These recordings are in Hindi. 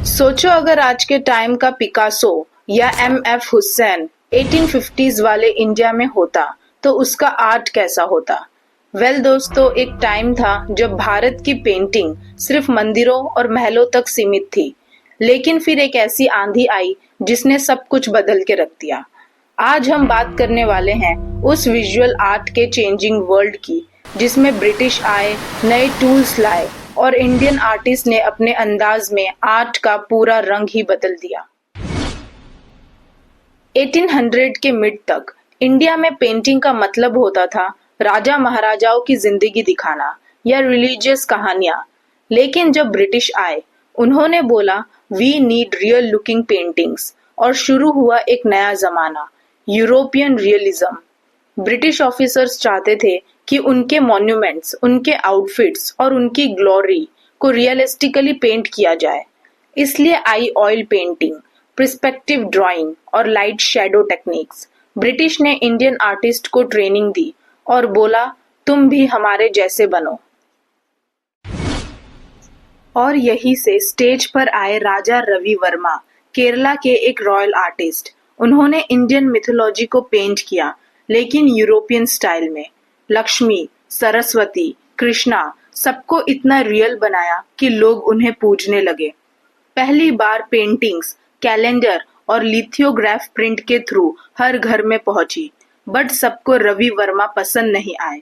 सोचो अगर आज के टाइम का पिकासो या एम.एफ. हुसैन 1850s वाले इंडिया में होता तो उसका आर्ट कैसा होता। दोस्तों, एक टाइम था जब भारत की पेंटिंग सिर्फ मंदिरों और महलों तक सीमित थी। लेकिन फिर एक ऐसी आंधी आई जिसने सब कुछ बदल के रख दिया। आज हम बात करने वाले हैं उस विजुअल आर्ट के चेंजिंग वर्ल्ड की जिसमें ब्रिटिश आए, नए टूल्स लाए और इंडियन आर्टिस्ट ने अपने अंदाज में आर्ट का पूरा रंग ही बदल दिया। 1800 के मिड तक इंडिया में पेंटिंग का मतलब होता था राजा महाराजाओं की जिंदगी दिखाना या रिलीजियस कहानियां। लेकिन जब ब्रिटिश आए, उन्होंने बोला we need real looking paintings और शुरू हुआ एक नया जमाना, यूरोपियन रियलिज्म। ब्रिटिश ऑफिसर्स चाहते थे कि उनके मॉन्यूमेंट्स, उनके आउटफिट्स और उनकी ग्लोरी को रियलिस्टिकली पेंट किया जाए। इसलिए आई ऑयल पेंटिंग, पर्सपेक्टिव ड्राइंग और लाइट शैडो टेक्निक्स। ब्रिटिश ने इंडियन आर्टिस्ट को ट्रेनिंग दी और बोला तुम भी हमारे जैसे बनो। और यही से स्टेज पर आए राजा रवि वर्मा, केरला के एक रॉयल आर्टिस्ट। उन्होंने इंडियन मिथोलॉजी को पेंट किया, लेकिन यूरोपियन स्टाइल में। लक्ष्मी, सरस्वती, कृष्णा सबको इतना रियल बनाया कि लोग उन्हें पूजने लगे। पहली बार पेंटिंग्स, कैलेंडर और लिथोग्राफ प्रिंट के थ्रू हर घर में पहुंची, बट सबको रवि वर्मा पसंद नहीं आए।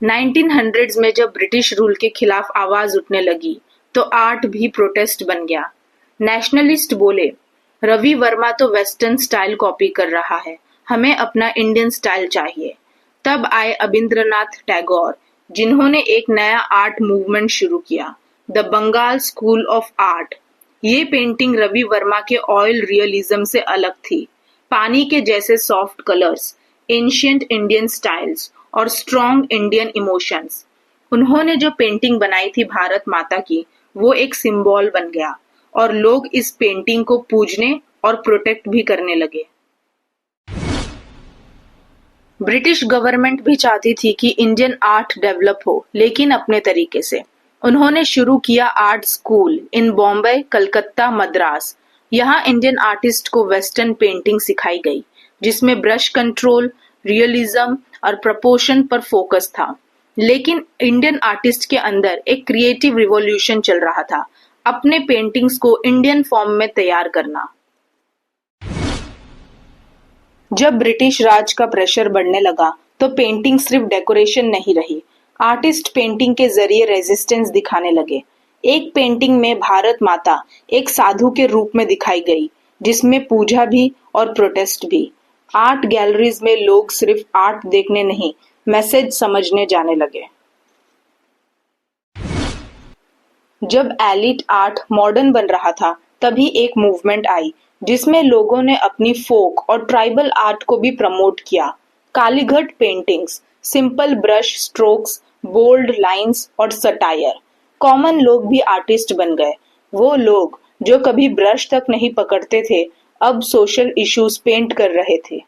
1900s में जब ब्रिटिश रूल के खिलाफ आवाज उठने लगी तो आर्ट भी प्रोटेस्ट बन गया। नेशनलिस्ट बोले रवि वर्मा तो वेस्टर्न स्टाइल कॉपी कर रहा है, हमें अपना इंडियन स्टाइल चाहिए। तब आए अबिंद्रनाथ टैगोर, जिन्होंने एक नया आर्ट मूवमेंट शुरू किया, the Bengal school of art. ये पेंटिंग रवि वर्मा के ऑयल रियलिज्म से अलग थी। पानी के जैसे soft colours, ancient Indian styles और स्ट्रॉन्ग इंडियन इमोशंस। उन्होंने जो पेंटिंग बनाई थी भारत माता की, वो एक सिंबल बन गया और लोग इस पेंटिंग को पूजने और प्रोटेक्ट भी करने लगे। ब्रिटिश गवर्नमेंट भी चाहती थी कि इंडियन आर्ट डेवलप हो, लेकिन अपने तरीके से। उन्होंने शुरू किया आर्ट स्कूल इन बॉम्बे, कलकत्ता, मद्रास। यहाँ इंडियन आर्टिस्ट को वेस्टर्न पेंटिंग सिखाई गई, जिसमें ब्रश कंट्रोल, रियलिज्म और प्रपोर्शन पर फोकस था। लेकिन इंडियन आर्टिस्ट के अंदर एक क्रिएटिव रिवॉल्यूशन चल रहा था, अपने पेंटिंग्स को इंडियन फॉर्म में तैयार करना। जब ब्रिटिश राज का प्रेशर बढ़ने लगा तो पेंटिंग सिर्फ डेकोरेशन नहीं रही। आर्टिस्ट पेंटिंग के जरिए रेजिस्टेंस दिखाने लगे। एक पेंटिंग में भारत माता एक साधु के रूप में दिखाई गई, जिसमें पूजा भी और प्रोटेस्ट भी। आर्ट गैलरीज में लोग सिर्फ आर्ट देखने नहीं, मैसेज समझने जाने लगे। जब एलिट आर्ट मॉडर्न बन रहा था, तभी एक मूवमेंट आई जिसमें लोगों ने अपनी फोक और ट्राइबल आर्ट को भी प्रमोट किया। Kalighat paintings, simple brush strokes, bold lines और सटायर। कॉमन लोग भी आर्टिस्ट बन गए। वो लोग जो कभी ब्रश तक नहीं पकड़ते थे, अब सोशल इश्यूज पेंट कर रहे थे।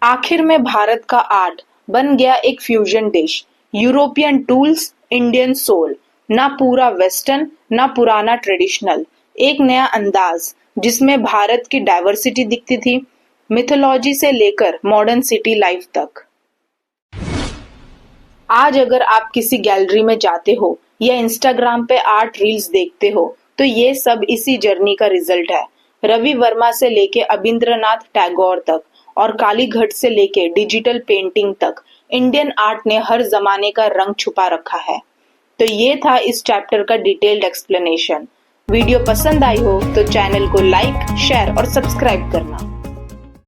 आखिर में भारत का आर्ट बन गया एक fusion dish, European tools, Indian soul. ना पूरा वेस्टर्न, ना पुराना ट्रेडिशनल, एक नया अंदाज जिसमें भारत की डाइवर्सिटी दिखती थी, मिथोलॉजी से लेकर मॉडर्न सिटी लाइफ तक। आज अगर आप किसी गैलरी में जाते हो या इंस्टाग्राम पे आर्ट रील्स देखते हो, तो ये सब इसी जर्नी का रिजल्ट है। रवि वर्मा से लेके अबिंद्रनाथ टैगोर तक और कालीघट से लेके डिजिटल पेंटिंग तक, इंडियन आर्ट ने हर जमाने का रंग छुपा रखा है। तो ये था इस चैप्टर का डिटेल्ड एक्सप्लेनेशन। वीडियो पसंद आई हो तो चैनल को लाइक, शेयर और सब्सक्राइब करना।